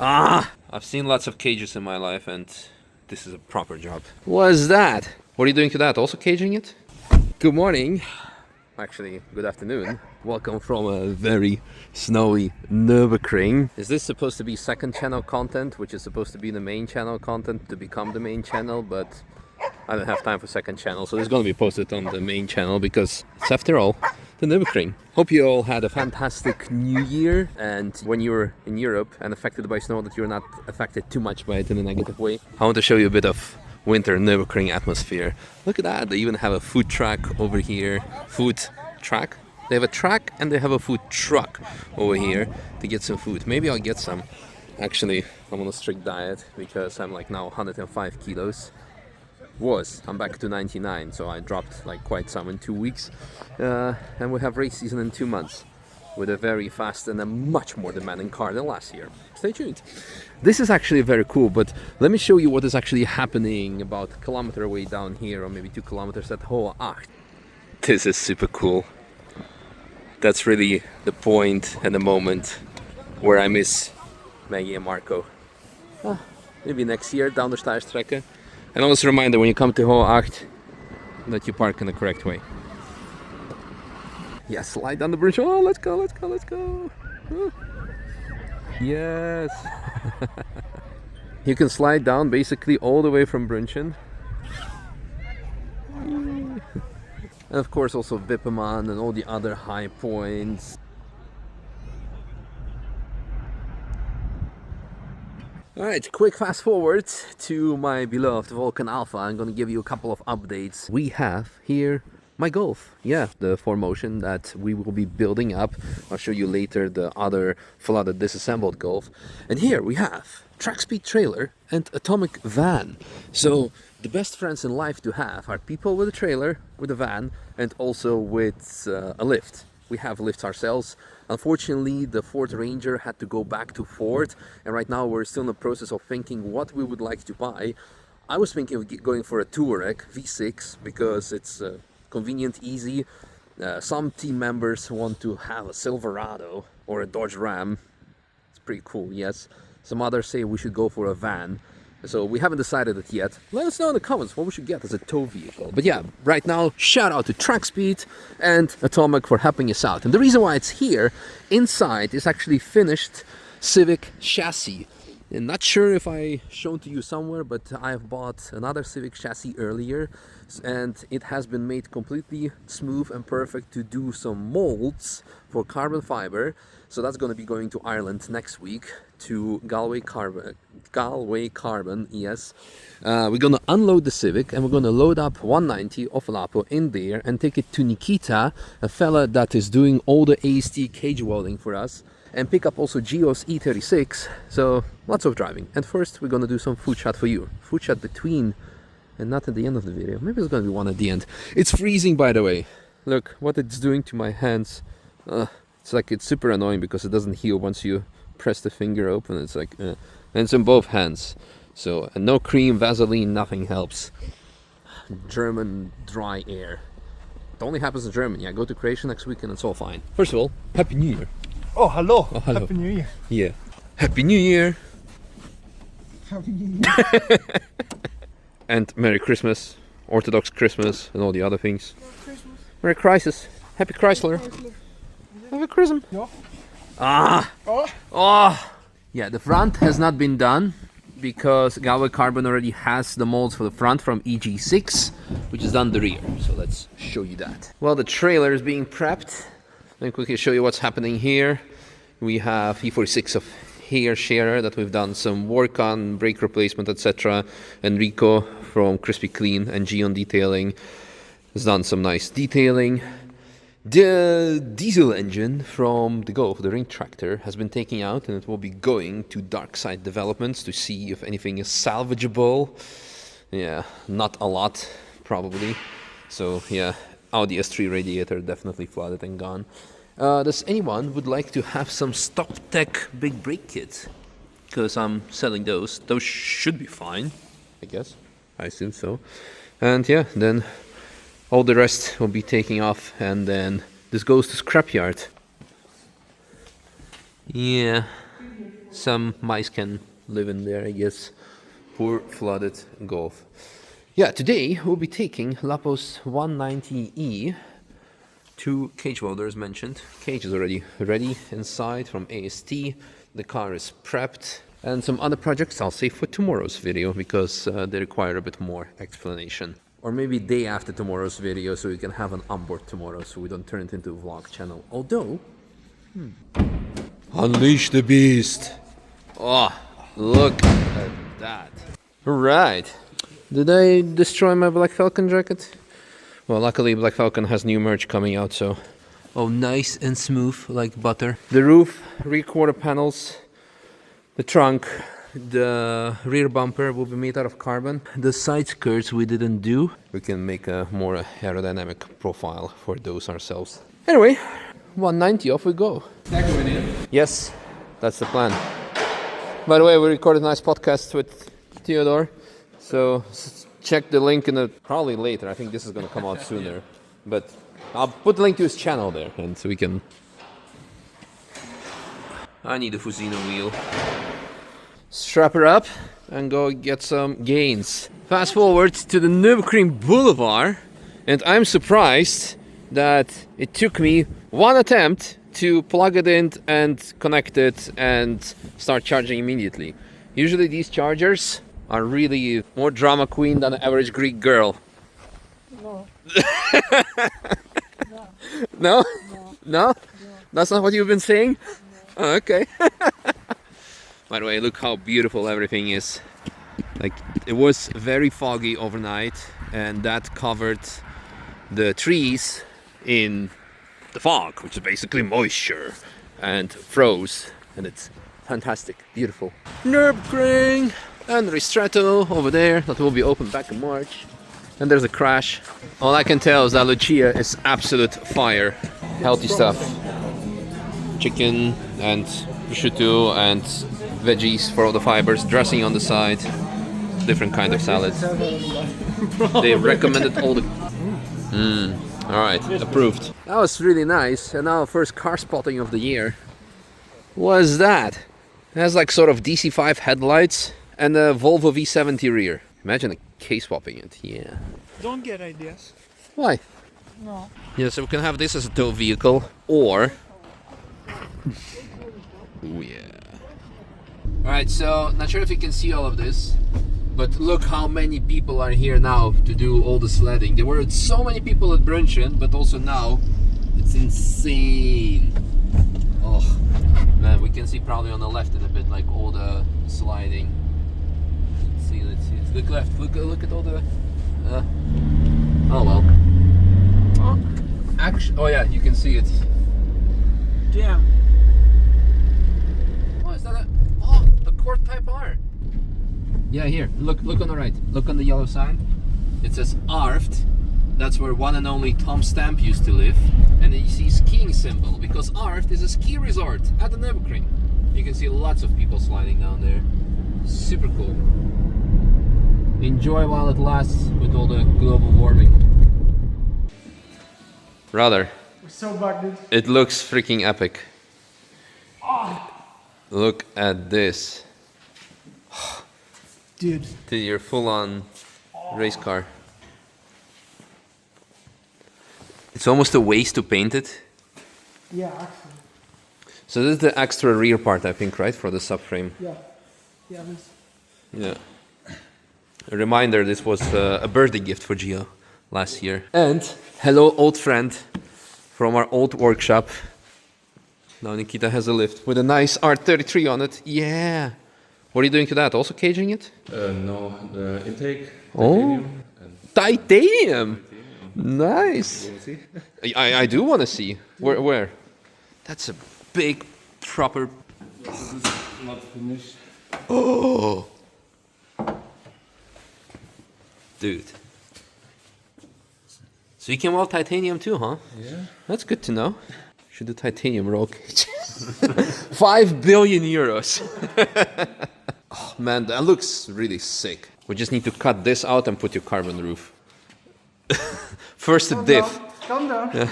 I've seen lots of cages in my life, and this is a proper job. What's that? What are you doing to that? Also caging it? Good morning. Actually, good afternoon. Welcome from a very snowy Nürburgring. Is this supposed to be second channel content, which is supposed to be the main channel content to become the main channel, but I don't have time for second channel, so it's going to be posted on the main channel because it's, after all, the Nürburgring. Hope you all had a fantastic new year, and when you're in Europe and affected by snow, that you're not affected too much by it in a negative way. I want to show you a bit of winter Nürburgring atmosphere. Look at that, they even have a food truck over here. Food truck? They have a track and they have a food truck over here to get some food. Maybe I'll get some. Actually, I'm on a strict diet because I'm like now 105 kilos. I'm back to 99, so I dropped like quite some in 2 weeks. And we have race season in 2 months with a very fast and a much more demanding car than last year. Stay tuned. This is actually very cool, but let me show you what is actually happening about a kilometer away down here, or maybe 2 kilometers at Hohe Acht. This is super cool. That's really the point and the moment where I miss Maggie and Marco. Maybe next year down the Steierstrecke. And also a reminder, when you come to Hohe Acht, that you park in the correct way. Yeah, slide down the bridge. Oh, let's go, let's go, let's go. Yes. You can slide down basically all the way from Brunchen. And of course also Wippemann and all the other high points. Alright, quick fast forward to my beloved Vulcan Alpha. I'm gonna give you a couple of updates. We have here my Golf, yeah, the 4Motion that we will be building up. I'll show you later the other flooded disassembled Golf. And here we have track speed trailer and atomic van. So the best friends in life to have are people with a trailer, with a van, and also with a lift. We have lifts ourselves. Unfortunately, the Ford Ranger had to go back to Ford, and right now we're still in the process of thinking what we would like to buy. I was thinking of going for a Touareg V6 because it's convenient, easy. Some team members want to have a Silverado or a Dodge Ram. It's pretty cool, yes. Some others say we should go for a van. So we haven't decided it yet. Let us know in the comments what we should get as a tow vehicle. But yeah, right now, shout out to Track Speed and Atomic for helping us out. And the reason why it's here, inside, is actually finished Civic chassis. And not sure if I shown to you somewhere, but I've bought another Civic chassis earlier, and it has been made completely smooth and perfect to do some molds for carbon fiber. So that's going to be going to Ireland next week to Galway Carbon, yes. We're going to unload the Civic and we're going to load up 190 of Lapo in there and take it to Nikita, a fella that is doing all the AST cage welding for us, and pick up also Geo's E36. So lots of driving. And first we're going to do some food shot for you. Food shot between and not at the end of the video. Maybe it's going to be one at the end. It's freezing, by the way. Look what it's doing to my hands. It's like it's super annoying because it doesn't heal once you press the finger open. It's like and it's in both hands. So and no cream, Vaseline, nothing helps. German dry air. It only happens in Germany. I go to Croatia next week and it's all fine. First of all, Happy New Year. Oh, hello. Oh, hello. Happy New Year. Yeah. Happy New Year. Happy New Year. And Merry Christmas, Orthodox Christmas, and all the other things. Merry Christmas. Merry Crisis. Happy Chrysler. Have a chrism. Yeah. Oh. Yeah, the front has not been done because Galway Carbon already has the molds for the front from EG6, which is done the rear. So let's show you that. Well, the trailer is being prepped. Let me quickly show you what's happening here. We have E46 of hair sharer that we've done some work on, brake replacement, etc. Enrico from Crispy Clean and Gion Detailing has done some nice detailing. The diesel engine from the Golf, the ring tractor, has been taken out and it will be going to Dark Side Developments to see if anything is salvageable. Yeah, not a lot, probably. So yeah, Audi S3 radiator definitely flooded and gone. Does anyone would like to have some stock tech big brake kits? Because I'm selling those. Those should be fine, I guess. I assume so. And yeah, then all the rest will be taking off, and then this goes to scrapyard. Yeah, some mice can live in there, I guess. Poor flooded Golf. Yeah, today we'll be taking Lapos 190E. 2 cage welders mentioned. Cage is already ready inside from AST. The car is prepped. And some other projects I'll save for tomorrow's video because they require a bit more explanation. Or maybe day after tomorrow's video so we can have an onboard tomorrow so we don't turn it into a vlog channel. Although... Unleash the beast! Oh, look at that. Right. Did I destroy my Black Falcon jacket? Well, luckily Black Falcon has new merch coming out, so... Oh, nice and smooth, like butter. The roof, rear quarter panels, the trunk, the rear bumper will be made out of carbon. The side skirts we didn't do. We can make a more aerodynamic profile for those ourselves. Anyway, 190, off we go. Yes, that's the plan. By the way, we recorded a nice podcast with Theodore, so check the link in probably later. I think this is going to come out sooner, but I'll put the link to his channel there, and so we can... I need a Fusino wheel. Strap her up and go get some gains. Fast forward to the Nürburgring Boulevard, and I'm surprised that it took me one attempt to plug it in and connect it and start charging immediately. Usually these chargers are really more drama queen than an average Greek girl. No. No? No? No? That's not what you've been saying? No. Oh, okay. By the way, look how beautiful everything is. Like, it was very foggy overnight and that covered the trees in the fog, which is basically moisture, and froze, and it's fantastic, beautiful. Nürburgring and Ristretto over there, that will be open back in March. And there's a crash. All I can tell is that Lucia is absolute fire. Healthy stuff. Chicken and prosciutto and veggies for all the fibers, dressing on the side, different kind of salad. They recommended all the... Alright, approved. That was really nice, and now first car spotting of the year. What is that? It has like sort of DC5 headlights and a Volvo V70 rear. Imagine a K-swapping it, yeah. Don't get ideas. Why? No. Yeah, so we can have this as a tow vehicle, or... Oh yeah. Alright, so not sure if you can see all of this, but look how many people are here now to do all the sledding. There were so many people at Brunchen, but also now it's insane. Oh man, we can see probably on the left in a bit like all the sliding. Let's see. Look left. Look at all the. Oh well. Oh, actually, oh yeah, you can see it. Damn. Oh, is that a Court Type R? Yeah, here. Look on the right. Look on the yellow sign. It says Arft. That's where one and only Tom Stamp used to live. And then you see skiing symbol because Arft is a ski resort at the Nürburgring. You can see lots of people sliding down there. Super cool. Enjoy while it lasts with all the global warming. Brother. We're so bugged. It looks freaking epic. Oh. Look at this. Dude. You're full on race car. It's almost a waste to paint it. Yeah, actually. So this is the extra rear part, I think, right? For the subframe. Yeah. Yeah, this. Yeah. A reminder, this was a birthday gift for Gio last year. And hello, old friend from our old workshop. Now Nikita has a lift with a nice R33 on it. Yeah. What are you doing to that? Also caging it? No, the intake. Oh, titanium. Nice. You want to see? I do want to see. Where? That's a big, proper. This is not finished. Oh, dude. So you can weld titanium too, huh? Yeah. That's good to know. Should do titanium roll cage. 5 billion euros. Oh man, that looks really sick. We just need to cut this out and put your carbon roof. First a diff. Calm down. Yeah.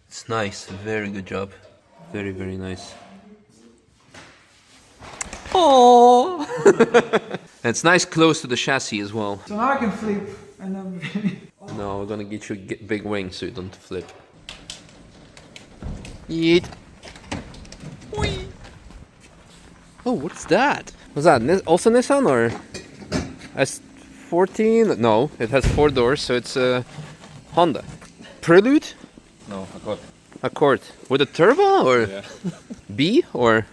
It's nice. Very good job. Very, very nice. And it's nice close to the chassis as well. So now I can flip and then. No, we're gonna get you a big wing so you don't flip. Yeet. Whee. Oh, what's that? What's that? Also Nissan or S14? No, it has 4 doors, so it's a Honda. Prelude? No, Accord. Accord. With a turbo or Yeah. B or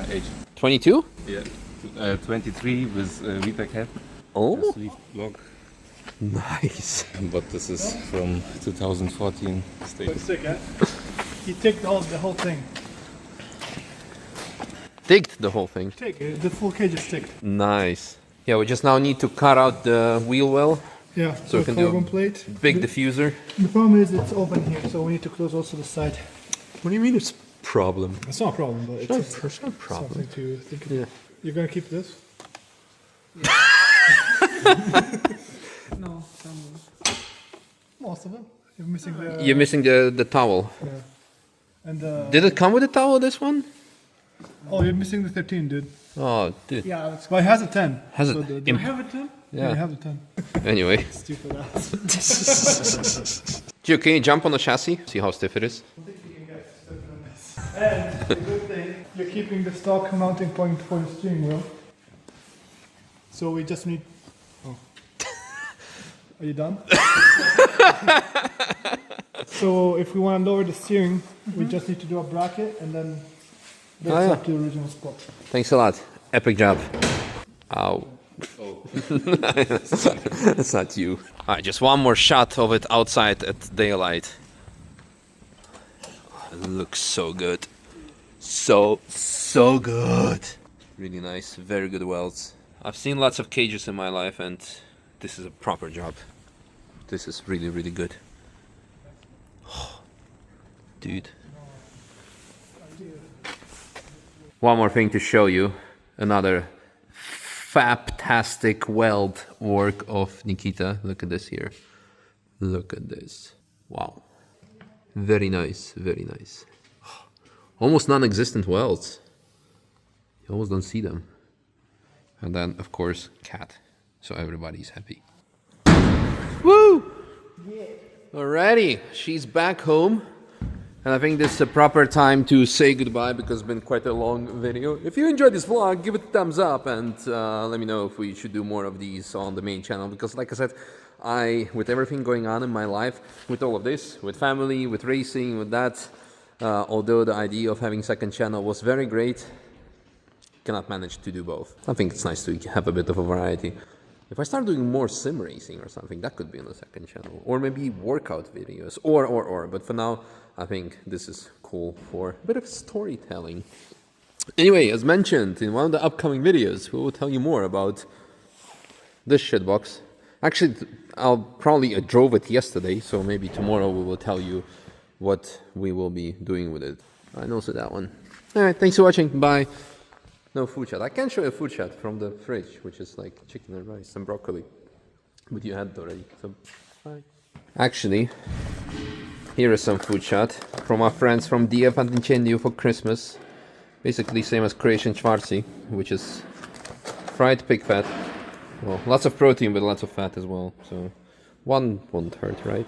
H. 22? Yeah. 23 with VPAC head. Oh, Sleeve block. nice. But this is from 2014 stage. Sick, eh? He took the whole thing. Digged the whole thing. The full cage is ticked. Nice. Yeah, we just now need to cut out the wheel well. Yeah, So we can do a carbon plate. big diffuser. The problem is it's open here, so we need to close also the side. What do you mean it's problem? It's not a problem, but it's It's not a problem. something to think of. Yeah. You're gonna keep this? No, some. Most of them. You're missing the. You're missing the towel. Yeah. And Did it come with a towel, this one? oh, you're missing the 13, dude. Oh, dude. Yeah, that's. Well, it has a 10. Has it? So the have a 10? Yeah. you have a 10. Anyway. Stupid ass. Gio, can you jump on the chassis? See how stiff it is? And the good thing, you're keeping the stock mounting point for the steering wheel. So we just need. Oh. Are you done? So if we want to lower the steering, we just need to do a bracket and then that's yeah. up to the original spot. Thanks a lot. Epic job. Ow. Oh. That's not you. Alright, just one more shot of it outside at daylight. It looks so good. So good. Really nice. Very good welds. I've seen lots of cages in my life and this is a proper job. This is really, really good. Dude. One more thing to show you. Another fabtastic weld work of Nikita. Look at this here. Look at this. Wow. Very nice, very nice. Almost non-existent welds. You almost don't see them. And then, of course, cat. So everybody's happy. Woo! Alrighty, she's back home. And I think this is a proper time to say goodbye because it's been quite a long video. If you enjoyed this vlog, give it a thumbs up and let me know if we should do more of these on the main channel. Because like I said, with everything going on in my life, with all of this, with family, with racing, with that, although the idea of having second channel was very great, cannot manage to do both. I think it's nice to have a bit of a variety. If I start doing more sim racing or something, that could be on the second channel. Or maybe workout videos, or. But for now, I think this is cool for a bit of storytelling. Anyway, as mentioned, in one of the upcoming videos, we will tell you more about this shitbox. Actually, I drove it yesterday, so maybe tomorrow we will tell you what we will be doing with it. And also that one. Alright, thanks for watching, bye. No food chat. I can show you a food chat from the fridge, which is like chicken and rice and broccoli. But you had it already, so bye. Actually, here is some food chat from our friends from DF and Incendio for Christmas. Basically same as Croatian Schwarzi, which is fried pig fat. Well, lots of protein but lots of fat as well, so one won't hurt, right?